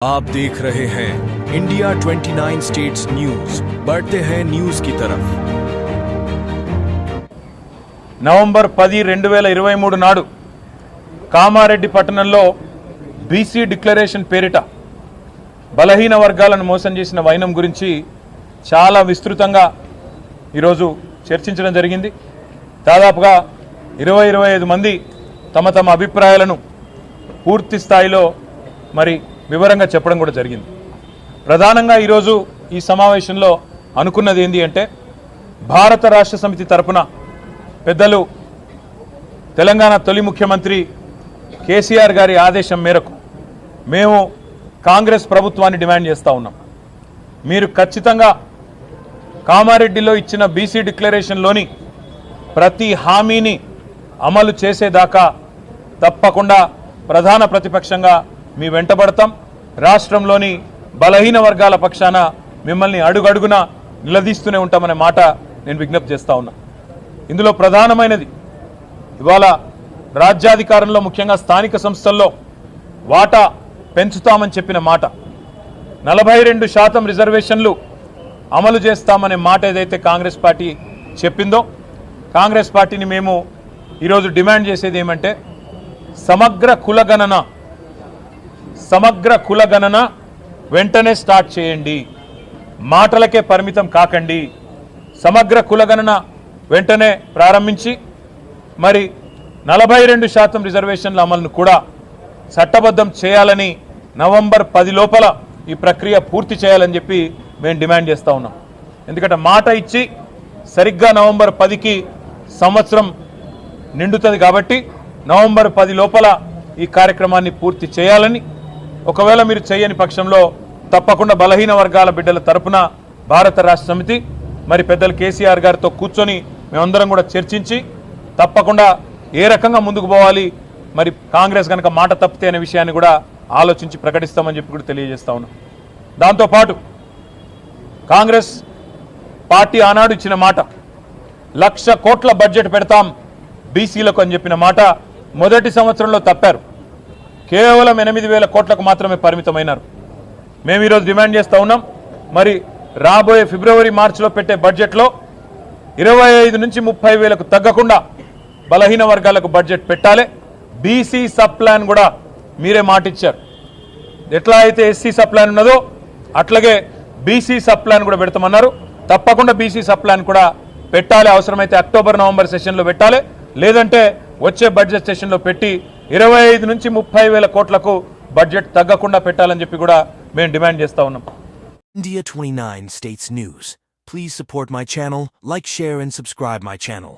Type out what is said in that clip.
आप देख रहे हैं इंडिया 29 स्टेट्स न्यूज। बढ़ते हैं न्यूज की तरफ। నవంబర్ 10, 2023 నాడు కామారెడ్డి పట్టణంలో బీసీ డిక్లరేషన్ పేరిట బలహీన వర్గాలను మోసం చేసిన వైనం గురించి చాలా విస్తృతంగా ఈరోజు చర్చించడం జరిగింది. దాదాపుగా 20-25 మంది తమ తమ అభిప్రాయాలను పూర్తి స్థాయిలో మరి వివరంగా చెప్పడం కూడా జరిగింది. ప్రధానంగా ఈరోజు ఈ సమావేశంలో అనుకున్నది ఏంటి అంటే, భారత రాష్ట్ర సమితి తరపున పెద్దలు తెలంగాణ తొలి ముఖ్యమంత్రి కేసీఆర్ గారి ఆదేశం మేరకు మేము కాంగ్రెస్ ప్రభుత్వాన్ని డిమాండ్ చేస్తూ ఉన్నాం. మీరు ఖచ్చితంగా కామారెడ్డిలో ఇచ్చిన బీసీ డిక్లరేషన్లోని ప్రతి హామీని అమలు చేసేదాకా తప్పకుండా ప్రధాన ప్రతిపక్షంగా మీ వెంటబడతాం. రాష్ట్రంలోని బలహీన వర్గాల పక్షాన మిమ్మల్ని అడుగడుగున నిలదీస్తూనే ఉంటామనే మాట నేను విజ్ఞప్తి చేస్తూ ఉన్నా. ఇందులో ప్రధానమైనది ఇవాళ రాజ్యాధికారంలో ముఖ్యంగా స్థానిక సంస్థల్లో వాటా పెంచుతామని చెప్పిన మాట, 42% రిజర్వేషన్లు అమలు చేస్తామనే మాట ఏదైతే కాంగ్రెస్ పార్టీ చెప్పిందో, కాంగ్రెస్ పార్టీని మేము ఈరోజు డిమాండ్ చేసేది ఏమంటే, సమగ్ర కులగణన వెంటనే స్టార్ట్ చేయండి. మాటలకే పరిమితం కాకండి. సమగ్ర కులగణన వెంటనే ప్రారంభించి మరి 42% రిజర్వేషన్ల అమలును కూడా చట్టబద్ధం చేయాలని, నవంబర్ 10 లోపల ఈ ప్రక్రియ పూర్తి చేయాలని చెప్పి మేము డిమాండ్ చేస్తూ ఉన్నాం. ఎందుకంటే మాట ఇచ్చి సరిగ్గా నవంబర్ 10కి సంవత్సరం నిండుతుంది కాబట్టి నవంబర్ 10 లోపల ఈ కార్యక్రమాన్ని పూర్తి చేయాలని, ఒకవేళ మీరు చేయని పక్షంలో తప్పకుండా బలహీన వర్గాల బిడ్డల తరపున భారత రాష్ట్ర సమితి మరి పెద్దలు కేసీఆర్ గారితో కూర్చొని మేమందరం కూడా చర్చించి తప్పకుండా ఏ రకంగా ముందుకు పోవాలి, మరి కాంగ్రెస్ కనుక మాట తప్పితే అనే విషయాన్ని కూడా ఆలోచించి ప్రకటిస్తామని చెప్పి కూడా తెలియజేస్తా ఉన్నాం. దాంతోపాటు కాంగ్రెస్ పార్టీ ఆనాడు ఇచ్చిన మాట, 1,00,000 కోట్ల బడ్జెట్ పెడతాం బీసీలకు అని చెప్పిన మాట మొదటి సంవత్సరంలో తప్పారు. కేవలం 8,000 కోట్లకు మాత్రమే పరిమితమైనారు. మేము ఈరోజు డిమాండ్ చేస్తూ ఉన్నాం, మరి రాబోయే ఫిబ్రవరి మార్చిలో పెట్టే బడ్జెట్లో 25 నుంచి 30,000కు తగ్గకుండా బలహీన వర్గాలకు బడ్జెట్ పెట్టాలి. బీసీ సబ్ ప్లాన్ కూడా మీరే మాటిచ్చారు. ఎట్లా అయితే ఎస్సీ సబ్ ప్లాన్ ఉన్నదో అట్లాగే బీసీ సబ్ ప్లాన్ కూడా పెడతామన్నారు. తప్పకుండా బీసీ సబ్ ప్లాన్ కూడా పెట్టాలి. అవసరమైతే అక్టోబర్ నవంబర్ సెషన్లో పెట్టాలి, లేదంటే వచ్చే బడ్జెట్ సెషన్లో పెట్టి 25 నుంచి 30,000 కోట్లకు బడ్జెట్ తగ్గకుండా పెట్టాలని చెప్పి కూడా మేము డిమాండ్ చేస్తూ ఉన్నాం. India 29 States News. Please support my channel, like, share and subscribe my channel.